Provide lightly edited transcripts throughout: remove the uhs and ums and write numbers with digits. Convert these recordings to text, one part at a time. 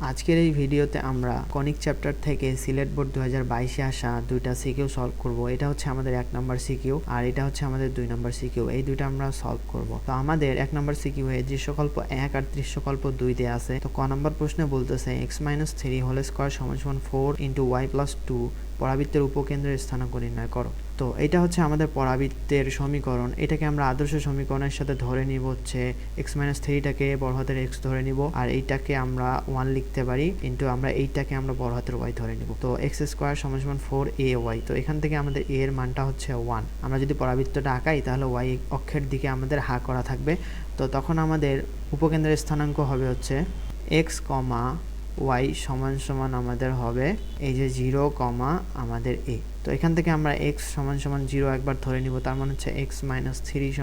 আজকের এই ভিডিওতে আমরা কনিক চ্যাপ্টার থেকে সিলেট বোর্ড 2022-এ আসা দুইটা সিকিউ সলভ করব। এটা হচ্ছে আমাদের 1 নম্বর সিকিউ আর এটা হচ্ছে আমাদের 2 নম্বর সিকিউ। এই দুইটা আমরা সলভ করব। তো আমাদের 1 নম্বর সিকিউ এ দৃশ্যকল্প 1 আর দৃশ্যকল্প 2 দেয়া আছে। তো ক নম্বর প্রশ্নে বলতেছে x-3 হোল স্কয়ার = 4 × y + 2 পরাবৃত্তের উপকেন্দ্রের স্থানাঙ্ক নির্ণয় করো। তো এটা হচ্ছে আমাদের পরাবৃত্তের সমীকরণ। এটাকে আমরা আদর্শ সমীকরণের সাথে ধরে নিব হচ্ছে x-3টাকে বড় হাতের x ধরে নিব আর এইটাকে আমরা 1 লিখতে পারি কিন্তু আমরা এইটাকে আমরা বড় হাতের y ধরে নিব। তো x² = 4ay। তো এখান থেকে আমাদের a এর মানটা হচ্ছে 1। আমরা যদি পরাবৃত্তটা আঁকাই তাহলে y অক্ষের দিকে আমাদের হা করা থাকবে। তো তখন আমাদের উপকেন্দ্রের স্থানাঙ্ক হবে হচ্ছে x, y = আমাদের হবে এই যে 0, আমাদের a। তো এখান থেকে আমরা x = 0 একবার ধরে নিব, তার মানে হচ্ছে x-3 =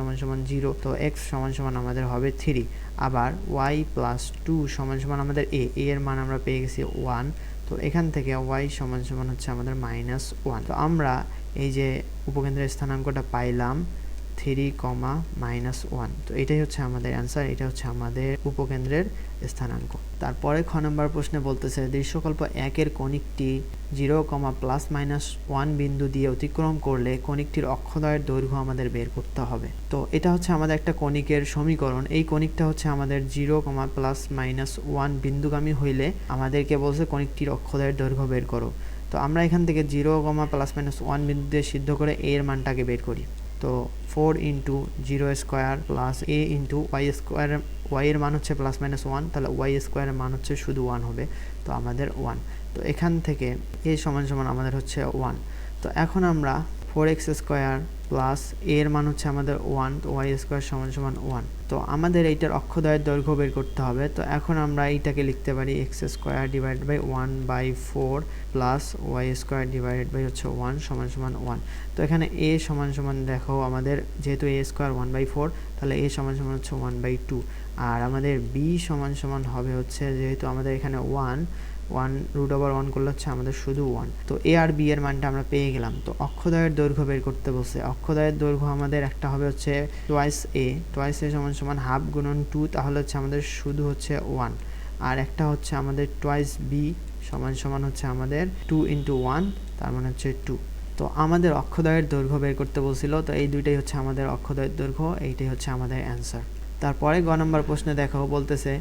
0। তো x = আমাদের হবে 3। আবার y + 2 = আমাদের a এর মান আমরা পেয়ে গেছি 1। তো এখান থেকে y = হচ্ছে আমাদের -1। তো আমরা এই যে উপকেন্দ্রের স্থানাঙ্কটা পাইলাম 3, -1। তো এটাই হচ্ছে আমাদের অ্যান্সার, এটা হচ্ছে আমাদের উপকেন্দ্রের স্থানাঙ্ক। তারপরে খ নম্বর প্রশ্নে বলতেছে দৃশ্যকল্প 1 এর কনিকটি 0, +-1 বিন্দু দিয়ে অতিক্রম করলে কনিকটির অক্ষদ্বয়ের দৈর্ঘ্য আমাদের বের করতে হবে। তো এটা হচ্ছে আমাদের একটা কনিকের সমীকরণ। এই কনিকটা হচ্ছে আমাদের 0, +-1 বিন্দুগামী হইলে আমাদেরকে বলছে কনিকটির অক্ষদ্বয়ের দৈর্ঘ্য বের করো। তো আমরা এখান থেকে 0, +-1 বিন্দু দিয়ে সিদ্ধ করে a এর মানটাকে বের করি। তো 4 × 0² + a × y², y এর মান হচ্ছে +-1, তাহলে y² এর মান হচ্ছে শুধু 1 হবে। তো আমাদের 1। তো এখান থেকে a = আমাদের হচ্ছে 1। তো এখন আমরা 4x² + a এর মান হচ্ছে আমাদের 1, তো y² = 1। তো আমাদের এইটার অক্ষদ্বয়ের দৈর্ঘ্য বের করতে হবে। তো এখন আমরা এইটাকে লিখতে পারি x² / 1/4 + y² / হচ্ছে 1 = 1। তো এখানে a = দেখো আমাদের যেহেতু a² 1/4, তাহলে a = হচ্ছে 1/2। আর আমাদের b = হবে হচ্ছে যেহেতু আমাদের এখানে 1 √1 করলে হচ্ছে আমাদের শুধু 1। তো a আর b এর মানটা আমরা পেয়ে গেলাম। তো অক্ষদ্বয়ের দৈর্ঘ্য বের করতে বলছে। অক্ষদ্বয়ের দৈর্ঘ্য আমাদের একটা হবে হচ্ছে twice a = হাফ গুণন 2, তাহলে হচ্ছে আমাদের শুধু হচ্ছে 1। আর একটা হচ্ছে আমাদের twice b = হচ্ছে আমাদের 2 × 1, তার মানে হচ্ছে 2। তো আমাদের অক্ষদ্বয়ের দৈর্ঘ্য বের করতে বলছিল। তো এই দুইটাই হচ্ছে আমাদের অক্ষদ্বয়ের দৈর্ঘ্য, এইটাই হচ্ছে আমাদের অ্যান্সার। তারপরে গ নম্বর প্রশ্নে দেখো বলতেছে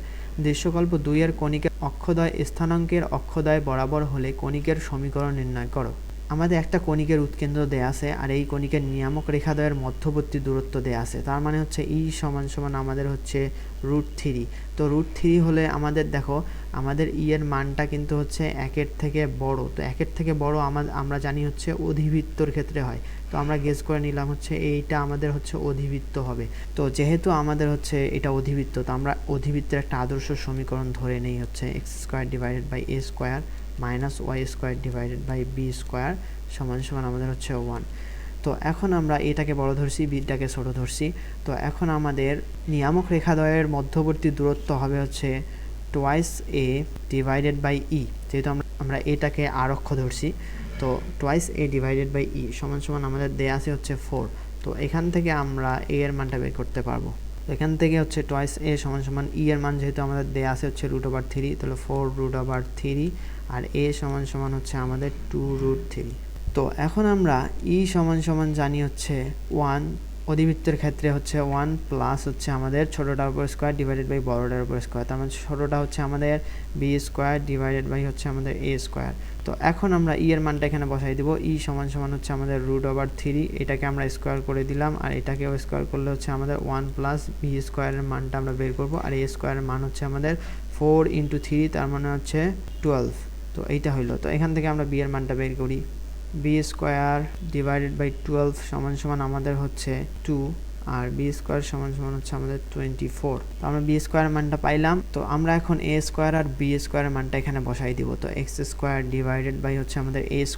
দৃশ্যকল্প 2 এর কনিকের অক্ষদ্বয় স্থানাঙ্কের অক্ষদ্বয় বরাবর হলে কনিকের সমীকরণ নির্ণয় করো। আমাদের একটা কনিকের উৎকেন্দ্র দেয়া আছে আর এই কনিকের নিয়ামক রেখাদ্বয়ের মধ্যবর্তী দূরত্ব দেয়া আছে। তার মানে হচ্ছে e = আমাদের হচ্ছে √3। তো √3 হলে আমাদের দেখো আমাদের e এর মানটা কিন্তু হচ্ছে 1-এর থেকে বড়। তো 1-এর থেকে বড় আমরা জানি হচ্ছে অধিবৃত্তর ক্ষেত্রে হয়। তো আমরা গেস করে নিলাম হচ্ছে এইটা আমাদের হচ্ছে অধিবৃত্ত হবে। তো যেহেতু আমাদের হচ্ছে এটা অধিবৃত্ত, তো আমরা অধিবৃত্তের একটা আদর্শ সমীকরণ ধরে নেই হচ্ছে x² / a² - y² / b² = আমাদের হচ্ছে 1। তো এখন আমরা এটাকে বড় ধরছি, বিটাকে ছোট ধরছি। তো এখন আমাদের নিয়ামক রেখাদ্বয়ের মধ্যবর্তী দূরত্ব হবে হচ্ছে twice a / e। যেহেতু আমরা এটাকে আর অক্ষ ধরছি, তো twice a / e = আমাদের দেয়া আছে হচ্ছে 4। তো এখান থেকে আমরা a এর মানটা বের করতে পারবো। এখান থেকে হচ্ছে twice a = e এর মান যেহেতু আমাদের দেয়া আছে হচ্ছে √3, তাহলে 4 √3 আর a = হচ্ছে আমাদের 2√3। তো এখন আমরা e = জানি হচ্ছে 1। অধিবৃত্তের ক্ষেত্রে হচ্ছে 1 প্লাস হচ্ছে আমাদের ছোটটার উপর স্কয়ার ডিভাইডেড বাই বড়টার উপর স্কয়ার, তার মানে ছোটটা হচ্ছে আমাদের b² ডিভাইডেড বাই হচ্ছে আমাদের a²। তো এখন আমরা e এর মানটা এখানে বসাই দেব। e = হচ্ছে আমাদের √3, এটাকে আমরা স্কয়ার করে দিলাম আর এটাকেও স্কয়ার করলে হচ্ছে আমাদের 1 প্লাস b² এর মানটা আমরা বের করব। আর a² এর মান হচ্ছে আমাদের 4 × 3, তার মানে হচ্ছে 12। তো এইটা হইলো। তো এখান থেকে আমরা b এর মানটা বের করি। b² ডিভাইডেড বাই 12 = আমাদের হচ্ছে 2 আর b² = হচ্ছে আমাদের 24। তো আমরা b² এর মানটা পাইলাম। তো আমরা এখন a² আর b² এর মানটা এখানে বসাই দিব। তো x² ডিভাইডেড বাই হচ্ছে আমাদের a²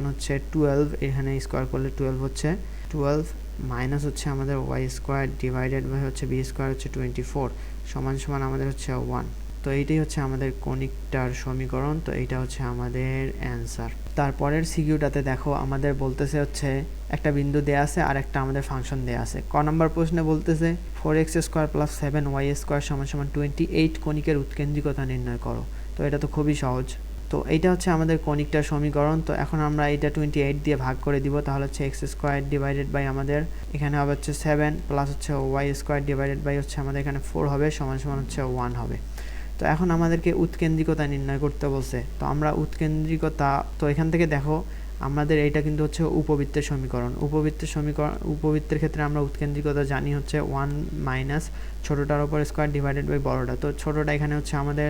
= হচ্ছে 12, এখানে স্কয়ার করলে 12 হচ্ছে 12 মাইনাস হচ্ছে আমাদের y² ডিভাইডেড বাই হচ্ছে b² হচ্ছে 24 = আমাদের হচ্ছে 1। তো এইটাই হচ্ছে আমাদের কনিকটার সমীকরণ। তো এইটা হচ্ছে আমাদের অ্যান্সার। তারপরের সিকিউটাতে দেখো আমাদের বলতেছে হচ্ছে একটা বিন্দু দেয়া আছে আর একটা আমাদের ফাংশন দেয়া আছে। ক নম্বর প্রশ্নে বলতেছে 4x² + 7y² = 28 কনিকের উৎকেন্দ্রিকতা নির্ণয় করো। তো এটা তো খুবই সহজ। তো এইটা হচ্ছে আমাদের কনিকটার সমীকরণ। তো এখন আমরা এটা 28 দিয়ে ভাগ করে দিব, তাহলে হচ্ছে এক্স স্কোয়ার ডিভাইডেড বাই আমাদের এখানে হবে হচ্ছে 7 প্লাস হচ্ছে ওয়াই স্কোয়ার ডিভাইডেড বাই হচ্ছে আমাদের এখানে 4 হবে, সমান সমান হচ্ছে 1 হবে। তো এখন আমাদেরকে উৎকেন্দ্রিকতা নির্ণয় করতে বলছে। তো আমরা উৎকেন্দ্রিকতা, তো এখান থেকে দেখো আমাদের এইটা কিন্তু হচ্ছে উপবৃত্তের সমীকরণ। উপবৃত্তের ক্ষেত্রে আমরা উৎকেন্দ্রিকতা জানি হচ্ছে 1 মাইনাস ছোটোটার ওপর স্কোয়ার ডিভাইডেড বাই বড়োটা। তো ছোটোটা এখানে হচ্ছে আমাদের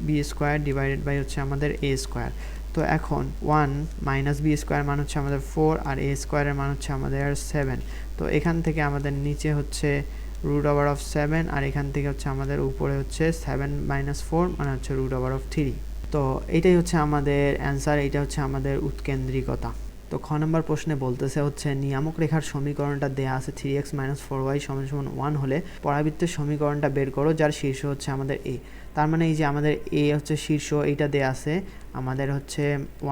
বি স্কোয়ার ডিভাইডেড বাই হচ্ছে আমাদের এ স্কোয়ার। তো এখন 1 মাইনাস বি স্কোয়ার মান হচ্ছে আমাদের 4 আর এ স্কোয়ারের মান হচ্ছে আমাদের 7। তো এখান থেকে আমাদের নিচে হচ্ছে রুট ওভার অফ 7 আর এখান থেকে হচ্ছে আমাদের উপরে হচ্ছে 7 মাইনাস 4 মানে হচ্ছে রুট ওভার অফ 3। তো এইটাই হচ্ছে আমাদের অ্যান্সার, এইটা হচ্ছে আমাদের উৎকেন্দ্রিকতা। তো খ নম্বর প্রশ্নে বলতেছে হচ্ছে নিয়ামক রেখার সমীকরণটা দেয়া আছে 3x মাইনাস 4y সমান সমান 1 হলে পরাবৃত্তের সমীকরণটা বের করো যার শীর্ষ হচ্ছে আমাদের এ। তার মানে এই যে আমাদের এ হচ্ছে শীর্ষ, এইটা দেয়া আছে আমাদের হচ্ছে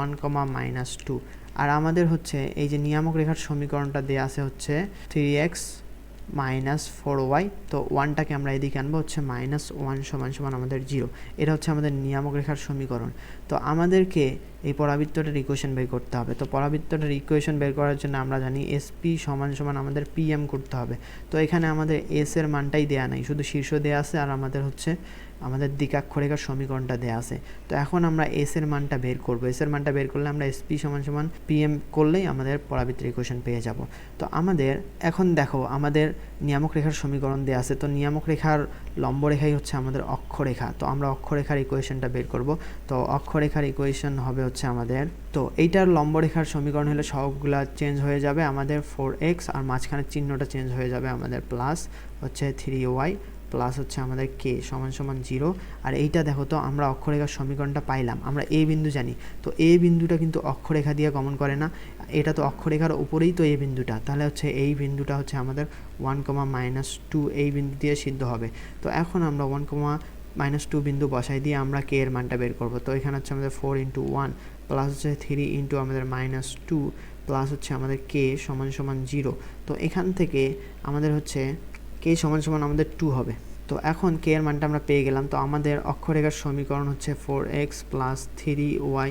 1, -2 আর আমাদের হচ্ছে এই যে নিয়ামক রেখার সমীকরণটা দেয়া আছে হচ্ছে 3x মাইনাস 4y। তো 1টাকে আমরা এদিকে আনবো, হচ্ছে -1 সমান সমান আমাদের 0। এটা হচ্ছে আমাদের নিয়ামক রেখার সমীকরণ। তো আমাদেরকে এই পরাবৃত্তটার ইকুয়েশন বের করতে হবে। তো পরাবৃত্তটার ইকুয়েশন বের করার জন্য আমরা জানি এসপি সমান সমান আমাদের পিএম করতে হবে। তো এখানে আমাদের এস এর মানটাই দেয়া নাই, শুধু শীর্ষ দেয়া আছে আর আমাদের হচ্ছে আমাদের দ্বিকাক্ষরেখার সমীকরণটা দেয়া আছে। তো এখন আমরা এস এর মানটা বের করব। এস এর মানটা বের করলে আমরা এসপি সমান সমান পিএম করলেই আমাদের পরাবৃত্তের ইকুয়েশন পেয়ে যাব। তো আমাদের এখন দেখো আমাদের নিয়ামক রেখার সমীকরণ দেয়া আছে। তো নিয়ামক রেখার লম্ব রেখাই হচ্ছে আমাদের অক্ষরেখা। তো আমরা অক্ষরেখার ইকুয়েশনটা বের করব। তো অক্ষরেখার ইকুয়েশন হবে হচ্ছে আমাদের, তো এইটার লম্ব রেখার সমীকরণ হলে সবগুলা চেঞ্জ হয়ে যাবে আমাদের 4x আর মাঝখানের চিহ্নটা চেঞ্জ হয়ে যাবে আমাদের প্লাস হচ্ছে 3y প্লাস হচ্ছে আমাদের কে সমান সমান 0। আর এইটা দেখো তো আমরা অক্ষরেখার সমীকরণটা পাইলাম, আমরা এ বিন্দু জানি। তো এ বিন্দুটা কিন্তু অক্ষরেখা দিয়ে গমন করে না, এটা তো অক্ষরেখার উপরেই তো এ বিন্দুটা, তাহলে হচ্ছে এই বিন্দুটা হচ্ছে আমাদের 1, -2 এই বিন্দু দিয়ে সিদ্ধ হবে। তো এখন আমরা 1, -2 বিন্দু বসাই দিয়ে আমরা কে এর মানটা বের করব। তো এখানে হচ্ছে আমাদের 4 × 1 প্লাস হচ্ছে 3 × আমাদের -2 প্লাস হচ্ছে আমাদের কে সমান সমান 0। তো এখান থেকে আমাদের হচ্ছে কে সমান সমান আমাদের 2 হবে। তো এখন কে এর মানটা আমরা পেয়ে গেলাম। তো আমাদের অক্ষরেখার সমীকরণ হচ্ছে 4x প্লাস 3y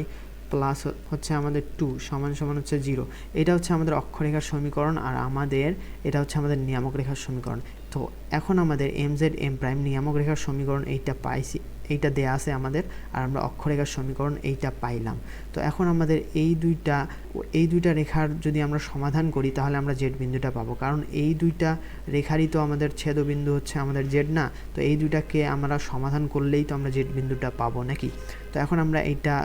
প্লাস হচ্ছে আমাদের 2 সমান সমান হচ্ছে 0। এটা হচ্ছে আমাদের অক্ষরেখার সমীকরণ আর আমাদের এটা হচ্ছে আমাদের নিয়ামক রেখার সমীকরণ। তো এখন আমাদের mz m' নিয়ামক রেখার সমীকরণ এইটা পাইছি, এইটা দেয়া আছে আমাদের, আর আমরা অক্ষরেখার সমীকরণ এইটা পাইলাম। তো এখন আমাদের এই দুইটা রেখার যদি আমরা সমাধান করি তাহলে আমরা জেড বিন্দুটা পাবো, কারণ এই দুইটা রেখারই তো আমাদের ছেদবিন্দু হচ্ছে আমাদের জেড না। তো এই দুইটাকে আমরা সমাধান করলেই তো আমরা জেড বিন্দুটা পাবো নাকি। তো এখন আমরা এইটা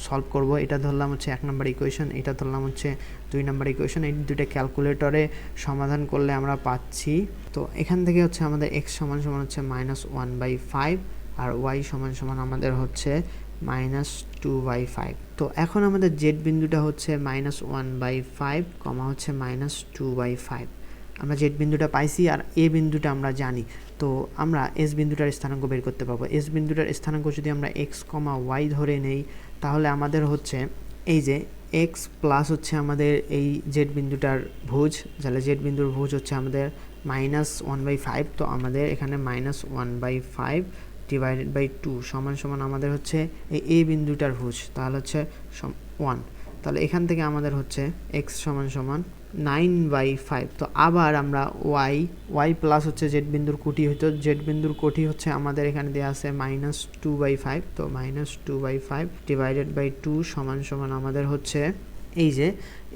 সলভ করব। এটা ধরলাম হচ্ছে 1 নম্বর ইকুয়েশন, এটা ধরলাম হচ্ছে 2 নম্বর ইকুয়েশন। এই দুইটা ক্যালকুলেটরে সমাধান করলে আমরা পাচ্ছি। তো এখান থেকে হচ্ছে আমাদের x সমান সমান হচ্ছে -1/5 আর y সমান সমান আমাদের হচ্ছে -2/5। তো এখন আমাদের জেড বিন্দুটা হচ্ছে -1/5 হচ্ছে -2/5। আমরা জেড বিন্দুটা পাইছি আর এ বিন্দুটা আমরা জানি। তো আমরা এস বিন্দুটার স্থানাঙ্ক বের করতে পারবো। এস বিন্দুটার স্থানাঙ্ক যদি আমরা x, y ধরে নেই তাহলে আমাদের হচ্ছে এই যে x প্লাস হচ্ছে আমাদের এই জেড বিন্দুটার ভুজ, তাহলে জেড বিন্দুর ভুজ হচ্ছে আমাদের -1/5। তো আমাদের এখানে -1/5 ডিভাইডেড বাই 2 সমান সমান আমাদের হচ্ছে এই এ বিন্দুটার ভুজ, তাহলে হচ্ছে 1। তাহলে এখান থেকে আমাদের হচ্ছে x সমান সমান 9/5। তো আবার আমরা y প্লাস হচ্ছে জেড বিন্দুর কোটি হইতো, জেড বিন্দুর কোটি হচ্ছে আমাদের এখানে দেওয়া আছে -2/5। তো -2/5 ডিভাইডেড বাই 2 সমান সমান আমাদের হচ্ছে এই যে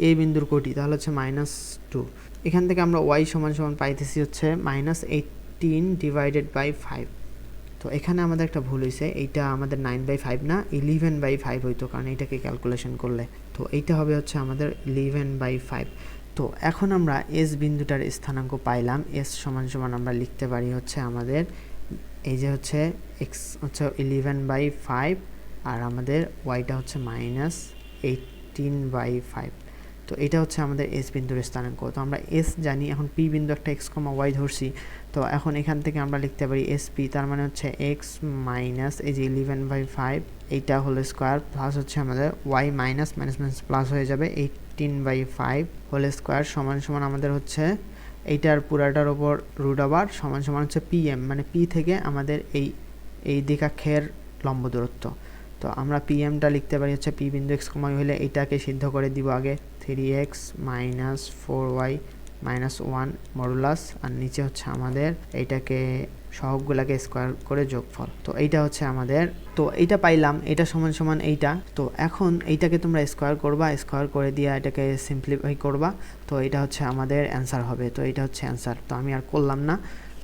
এ বিন্দুর কোটি, তাহলে হচ্ছে -2। এখান থেকে আমরা y সমান সমান পাইতেছি হচ্ছে -18 ডিভাইডেড বাই 5। তো এখানে আমাদের একটা ভুল হয়েছে, এইটা আমাদের 9/5 না 11/5 হইতো, কারণ এইটাকে ক্যালকুলেশন করলে। তো এইটা হবে হচ্ছে আমাদের 11/5। তো এখন আমরা এস বিন্দুটার স্থানাঙ্ক পাইলাম। এস সমান সমান আমরা লিখতে পারি হচ্ছে আমাদের এই যে হচ্ছে এক্স হচ্ছে 11/5 আর আমাদের ওয়াইটা হচ্ছে -18/5। তো এটা হচ্ছে আমাদের এস বিন্দুর স্থানাঙ্ক। তো আমরা এস জানি, এখন পি বিন্দু একটা x, y ধরছি। তো এখন এখান থেকে আমরা লিখতে পারি এস পি, তার মানে হচ্ছে এক্স মাইনাস এই যে 11/5 এইটা হোল স্কোয়ার প্লাস হচ্ছে আমাদের ওয়াই মাইনাস প্লাস হয়ে যাবে 18/5 হোল স্কোয়ার সমান সমান আমাদের হচ্ছে এইটার পুরাটার ওপর রুট ওভার সমান সমান হচ্ছে পিএম, মানে পি থেকে আমাদের এই দ্বিকাক্ষের লম্ব দূরত্ব। তো আমরা পিএমটা লিখতে পারি হচ্ছে পি বিন্দু এক্স কমা হলে এটাকে সিদ্ধ করে দিব আগে 3x minus 4y minus 1 modulus, আর নিচে হচ্ছে আমাদের এইটাকে সহগগুলাকে স্কোয়ার করে যোগফল। তো এইটা হচ্ছে আমাদের, তো এইটা পাইলাম, এটা সমান সমান এইটা। তো এখন এইটাকে তোমরা স্কোয়ার করবা, স্কোয়ার করে দিয়ে এটাকে সিম্পলিফাই করবা। তো এটা হচ্ছে আমাদের অ্যান্সার হবে। তো এটা হচ্ছে অ্যান্সার। তো আমি আর করলাম না,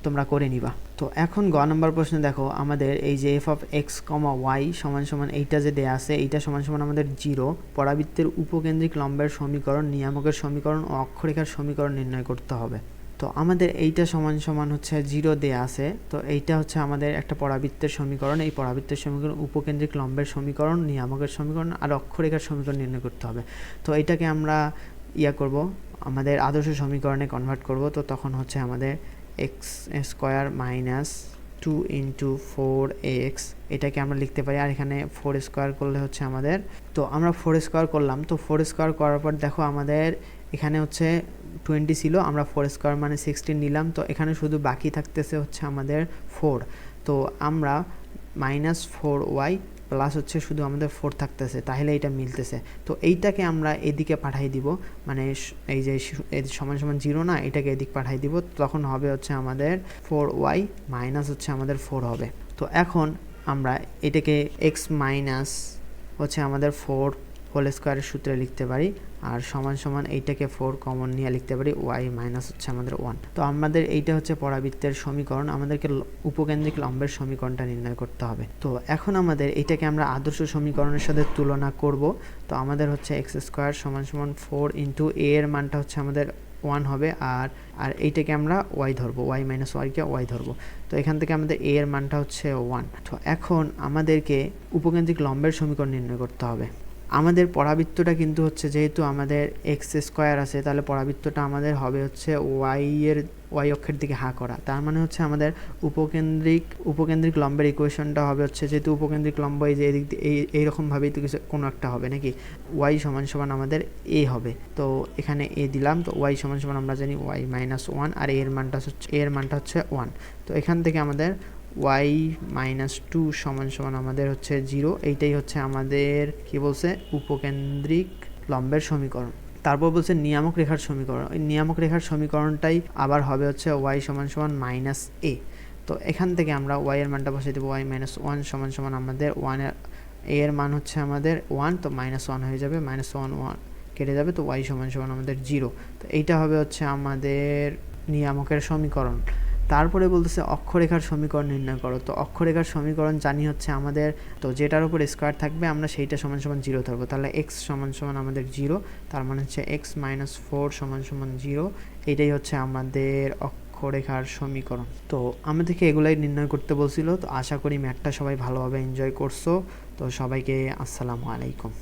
তোমরা করে নিবা। তো এখন গ নম্বর প্রশ্ন দেখো, আমাদের এই যে f of x comma y সমান সমান এইটা যে দেয়া আছে, এইটা সমান সমান আমাদের 0, পরাবৃত্তের উপকেন্দ্রিক লম্বের সমীকরণ, নিয়ামকের সমীকরণ ও অক্ষরেখার সমীকরণ নির্ণয় করতে হবে। তো আমাদের এইটা সমান সমান হচ্ছে 0 দেয়া আছে। তো এইটা হচ্ছে আমাদের একটা পরাবৃত্তের সমীকরণ। এই পরাবৃত্তের সমীকরণ, উপকেন্দ্রিক লম্বের সমীকরণ, নিয়ামকের সমীকরণ আর অক্ষরেখার সমীকরণ নির্ণয় করতে হবে। তো এইটাকে আমরা করব, আমাদের আদর্শ সমীকরণে কনভার্ট করব। তো তখন হচ্ছে আমাদের x square minus 2 into 4x, এটাকে আমরা লিখতে পারি। আর এখানে 4 স্কোয়ার করলে হচ্ছে আমাদের, তো আমরা 4 স্কোয়ার করলাম। তো 4 স্কোয়ার করার পর দেখো আমাদের এখানে হচ্ছে 20 ছিল, আমরা 4 স্কোয়ার মানে 16 নিলাম। তো এখানে শুধু বাকি থাকতেছে হচ্ছে আমাদের 4। তো আমরা মাইনাস 4y প্লাস হচ্ছে শুধু আমাদের 4 থাকতেছে, তাহলে এটা মিলতেছে। তো এইটাকে আমরা এদিকে পাঠাই দিব, মানে এই যে সমান সমান 0 না, এটাকে এদিক পাঠাই দিব। তখন হবে হচ্ছে আমাদের 4y মাইনাস হচ্ছে আমাদের 4 হবে। তো এখন আমরা এটাকে x মাইনাস হচ্ছে আমাদের 4 হোল স্কোয়ারের সূত্রে লিখতে পারি, আর সমান সমান এইটাকে 4 কমন নিয়ে লিখতে পারি y মাইনাস হচ্ছে আমাদের 1। তো আমাদের এইটা হচ্ছে পরাবৃত্তের সমীকরণ, আমাদেরকে উপকেন্দ্রিক লম্বের সমীকরণটা নির্ণয় করতে হবে। তো এখন আমাদের এইটাকে আমরা আদর্শ সমীকরণের সাথে তুলনা করব। তো আমাদের হচ্ছে এক্স স্কোয়ার সমান সমান 4 ইন্টু a এর মানটা হচ্ছে আমাদের 1 হবে, আর এইটাকে আমরা y ধরবো, y মাইনাস ওয়াইকে y ধরবো। তো এখান থেকে আমাদের a এর মানটা হচ্ছে 1। তো এখন আমাদেরকে উপকেন্দ্রিক লম্বের সমীকরণ নির্ণয় করতে হবে। আমাদের পরাবৃত্তটা কিন্তু হচ্ছে, যেহেতু আমাদের এক্স স্কোয়ার আছে, তাহলে পরাবৃত্তটা আমাদের হবে হচ্ছে ওয়াই অক্ষের দিকে হা করা। তার মানে হচ্ছে আমাদের উপকেন্দ্রিক লম্বের ইকুয়েশনটা হবে হচ্ছে, যেহেতু উপকেন্দ্রিক লম্ব এই যে এদিক এইরকমভাবেই তো কিছু কোনো একটা হবে নাকি, ওয়াই সমান সমান আমাদের এ হবে। তো এখানে এ দিলাম। তো ওয়াই সমান সমান আমরা জানি ওয়াই মাইনাস 1, আর এর মানটা হচ্ছে 1। তো এখান থেকে আমাদের y মাইনাস 2 সমান সমান আমাদের হচ্ছে 0। এইটাই হচ্ছে আমাদের কি বলছে, উপকেন্দ্রিক লম্বের সমীকরণ। তারপর বলছে নিয়ামক রেখার সমীকরণ। ওই নিয়ামক রেখার সমীকরণটাই আবার হবে হচ্ছে y সমান সমান মাইনাস a। তো এখান থেকে আমরা y এর মানটা বসিয়ে দেবো, y মাইনাস 1 সমান সমান আমাদের 1 এর মান হচ্ছে আমাদের 1, তো মাইনাস 1 হয়ে যাবে, মাইনাস 1 কেটে যাবে। তো y সমান সমান আমাদের 0। তো এইটা হবে হচ্ছে আমাদের নিয়ামকের সমীকরণ। তারপরে বলতেছে অক্ষরেখার সমীকরণ নির্ণয় করো। তো অক্ষরেখার সমীকরণ জানি হচ্ছে আমাদের, তো যেটার উপর স্কোয়ার থাকবে আমরা সেইটা সমান সমান 0 ধরবো। তাহলে x সমান সমান আমাদের 0, তার মানে হচ্ছে x মাইনাস 4 সমান সমান 0। এইটাই হচ্ছে আমাদের অক্ষরেখার সমীকরণ। তো আমাদেরকে এগুলাই নির্ণয় করতে বলছিল। তো আশা করি ম্যাথটা সবাই ভালোভাবে এনজয় করছো। তো সবাইকে আসসালামু আলাইকুম।